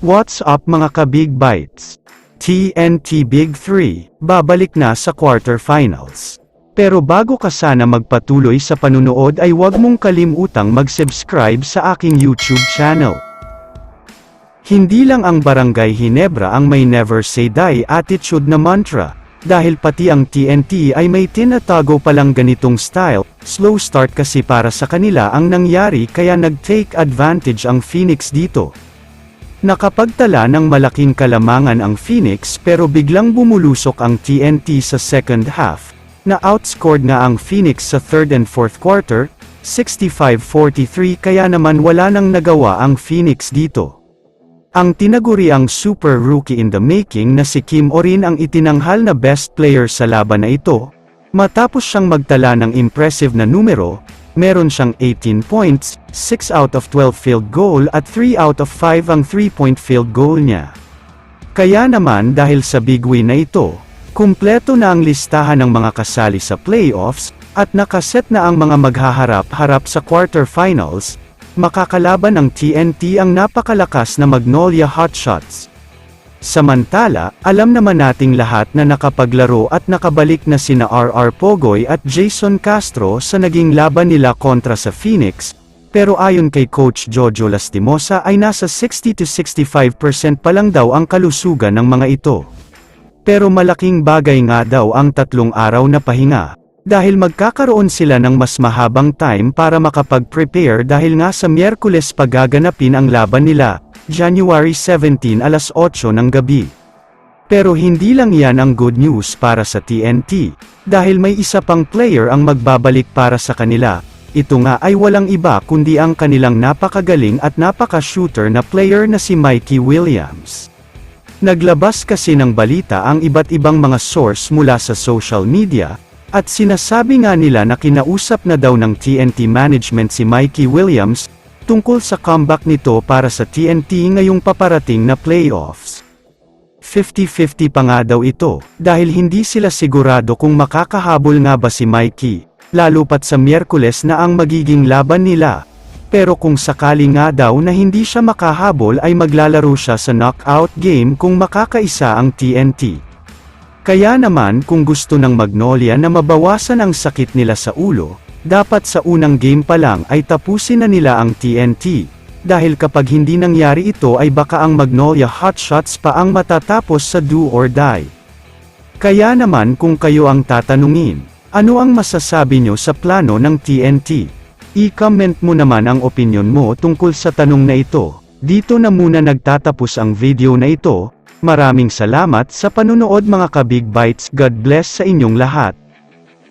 What's up mga ka-Big Bites? TNT Big 3, babalik na sa quarterfinals. Pero bago ka sana magpatuloy sa panunood ay huwag mong kalimutang mag-subscribe sa aking YouTube channel. Hindi lang ang Barangay Ginebra ang may never say die attitude na mantra, dahil pati ang TNT ay may tinatago palang ganitong style. Slow start kasi para sa kanila ang nangyari kaya nag-take advantage ang Phoenix dito. Nakapagtala ng malaking kalamangan ang Phoenix pero biglang bumulusok ang TNT sa second half, na outscored nga ang Phoenix sa third and fourth quarter, 65-43 kaya naman wala nang nagawa ang Phoenix dito. Ang tinaguriang super rookie in the making na si Kim Orin ang itinanghal na best player sa laban na ito, matapos siyang magtala ng impressive na numero. Meron siyang 18 points, 6 out of 12 field goal at 3 out of 5 ang 3-point field goal niya. Kaya naman dahil sa big win na ito, kumpleto na ang listahan ng mga kasali sa playoffs, at nakaset na ang mga maghaharap-harap sa quarterfinals, makakalaban ng TNT ang napakalakas na Magnolia Hotshots. Samantala, alam naman nating lahat na nakapaglaro at nakabalik na sina RR Pogoy at Jason Castro sa naging laban nila kontra sa Phoenix, pero ayon kay Coach Jojo Lastimosa ay nasa 60-65% pa lang daw ang kalusugan ng mga ito. Pero malaking bagay nga daw ang 3 araw na pahinga, dahil magkakaroon sila ng mas mahabang time para makapag-prepare dahil nga sa Miyerkules pagaganapin ang laban nila, January 17 alas 8 ng gabi. Pero hindi lang yan ang good news para sa TNT, dahil may isa pang player ang magbabalik para sa kanila. Ito nga ay walang iba kundi ang kanilang napakagaling at napaka-shooter na player na si Mikey Williams. Naglabas kasi ng balita ang iba't ibang mga source mula sa social media, at sinasabi nga nila na kinausap na daw ng TNT management si Mikey Williams, tungkol sa comeback nito para sa TNT ngayong paparating na playoffs. 50-50 pa nga daw ito, dahil hindi sila sigurado kung makakahabol nga ba si Mikey, lalo pat sa Miyerkules na ang magiging laban nila. Pero kung sakali nga daw na hindi siya makahabol ay maglalaro siya sa knockout game kung makakaisa ang TNT. Kaya naman kung gusto ng Magnolia na mabawasan ang sakit nila sa ulo, dapat sa unang game pa lang ay tapusin na nila ang TNT, dahil kapag hindi nangyari ito ay baka ang Magnolia Hotshots pa ang matatapos sa do or die. Kaya naman kung kayo ang tatanungin, ano ang masasabi nyo sa plano ng TNT? I-comment mo naman ang opinion mo tungkol sa tanong na ito. Dito na muna nagtatapos ang video na ito. Maraming salamat sa panunood mga ka-Big Bites. God bless sa inyong lahat.